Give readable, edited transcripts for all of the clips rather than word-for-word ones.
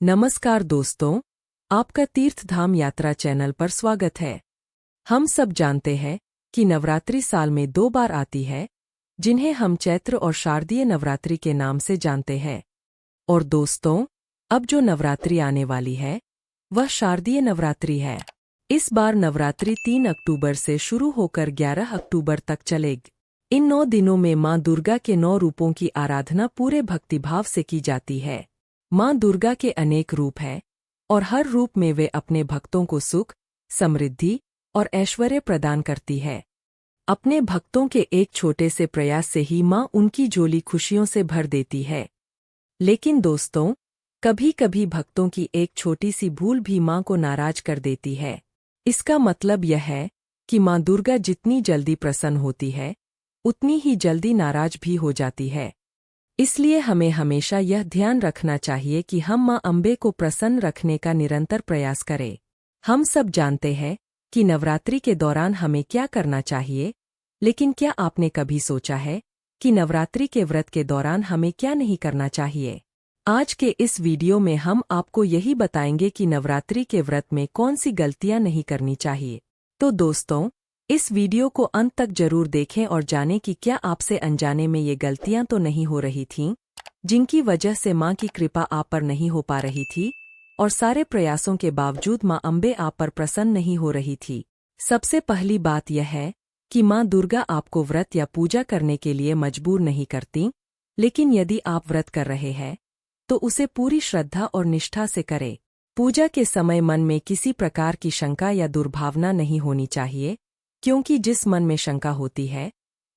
नमस्कार दोस्तों, आपका तीर्थ धाम यात्रा चैनल पर स्वागत है। हम सब जानते हैं कि नवरात्रि साल में 2 बार आती है, जिन्हें हम चैत्र और शारदीय नवरात्रि के नाम से जानते हैं। और दोस्तों, अब जो नवरात्रि आने वाली है, वह शारदीय नवरात्रि है। इस बार नवरात्रि 3 अक्टूबर से शुरू होकर 11 अक्टूबर तक चलेगी। इन 9 दिनों में मां दुर्गा के 9 रूपों की आराधना पूरे भक्तिभाव से की जाती है। मां दुर्गा के अनेक रूप हैं और हर रूप में वे अपने भक्तों को सुख, समृद्धि और ऐश्वर्य प्रदान करती है। अपने भक्तों के एक छोटे से प्रयास से ही मां उनकी झोली खुशियों से भर देती है। लेकिन दोस्तों, कभी-कभी भक्तों की एक छोटी सी भूल भी मां को नाराज कर देती है। इसका मतलब यह है कि मां दुर्गा जितनी जल्दी प्रसन्न होती है, उतनी ही जल्दी नाराज भी हो जाती है। इसलिए हमें हमेशा यह ध्यान रखना चाहिए कि हम मां अम्बे को प्रसन्न रखने का निरंतर प्रयास करें। हम सब जानते हैं कि नवरात्रि के दौरान हमें क्या करना चाहिए, लेकिन क्या आपने कभी सोचा है कि नवरात्रि के व्रत के दौरान हमें क्या नहीं करना चाहिए? आज के इस वीडियो में हम आपको यही बताएंगे कि नवरात्रि के व्रत में कौन सी गलतियां नहीं करनी चाहिए। तो दोस्तों, इस वीडियो को अंत तक जरूर देखें और जानें कि क्या आपसे अनजाने में ये गलतियां तो नहीं हो रही थीं, जिनकी वजह से मां की कृपा आप पर नहीं हो पा रही थी और सारे प्रयासों के बावजूद मां अम्बे आप पर प्रसन्न नहीं हो रही थी। सबसे पहली बात यह है कि मां दुर्गा आपको व्रत या पूजा करने के लिए मजबूर नहीं करती, लेकिन यदि आप व्रत कर रहे हैं तो उसे पूरी श्रद्धा और निष्ठा से करें। पूजा के समय मन में किसी प्रकार की शंका या दुर्भावना नहीं होनी चाहिए, क्योंकि जिस मन में शंका होती है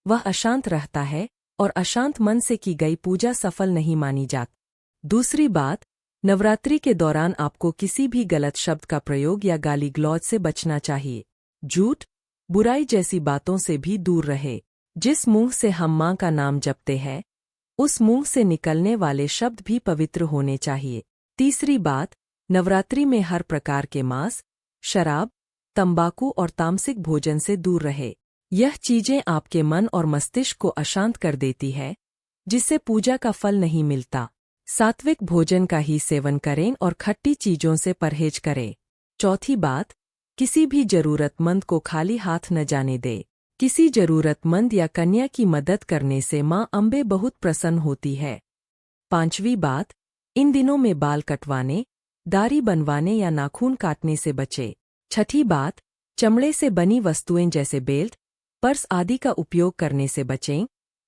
वह अशांत रहता है और अशांत मन से की गई पूजा सफल नहीं मानी जाती। दूसरी बात, नवरात्रि के दौरान आपको किसी भी गलत शब्द का प्रयोग या गाली गलौज से बचना चाहिए। झूठ, बुराई जैसी बातों से भी दूर रहे। जिस मुंह से हम मां का नाम जपते हैं, उस मुंह से निकलने वाले शब्द भी पवित्र होने चाहिए। तीसरी बात, नवरात्रि में हर प्रकार के मांस, शराब, तंबाकू और तामसिक भोजन से दूर रहे। यह चीजें आपके मन और मस्तिष्क को अशांत कर देती है, जिससे पूजा का फल नहीं मिलता। सात्विक भोजन का ही सेवन करें और खट्टी चीजों से परहेज करें। चौथी बात, किसी भी जरूरतमंद को खाली हाथ न जाने दे। किसी जरूरतमंद या कन्या की मदद करने से मां अम्बे बहुत प्रसन्न होती है। पांचवी बात, इन दिनों में बाल कटवाने, दाढ़ी बनवाने या नाखून काटने से बचे। छठी बात, चमड़े से बनी वस्तुएं जैसे बेल्ट, पर्स आदि का उपयोग करने से बचें,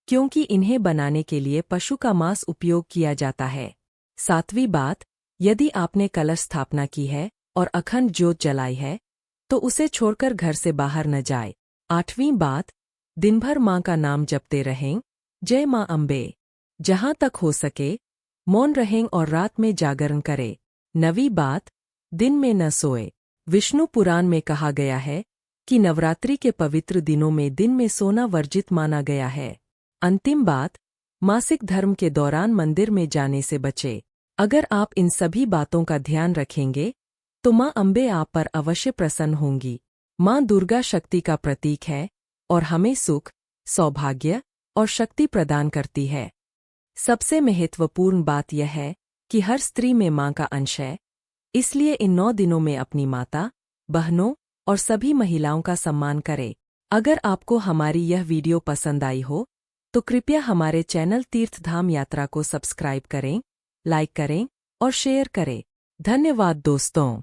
क्योंकि इन्हें बनाने के लिए पशु का मांस उपयोग किया जाता है। सातवीं बात, यदि आपने कलश स्थापना की है और अखंड ज्योत जलाई है, तो उसे छोड़कर घर से बाहर न जाए। आठवीं बात, दिन भर मां का नाम जपते रहें, जय मां अम्बे। जहां तक हो सके मौन रहें और रात में जागरण करें। नवीं बात, दिन में न सोए। विष्णु पुराण में कहा गया है कि नवरात्रि के पवित्र दिनों में दिन में सोना वर्जित माना गया है। अंतिम बात, मासिक धर्म के दौरान मंदिर में जाने से बचे। अगर आप इन सभी बातों का ध्यान रखेंगे तो मां अम्बे आप पर अवश्य प्रसन्न होंगी। मां दुर्गा शक्ति का प्रतीक है और हमें सुख, सौभाग्य और शक्ति प्रदान करती है। सबसे महत्वपूर्ण बात यह है कि हर स्त्री में मां का अंश है, इसलिए इन 9 दिनों में अपनी माता, बहनों और सभी महिलाओं का सम्मान करें। अगर आपको हमारी यह वीडियो पसंद आई हो, तो कृपया हमारे चैनल तीर्थ धाम यात्रा को सब्सक्राइब करें, लाइक करें और शेयर करें। धन्यवाद दोस्तों।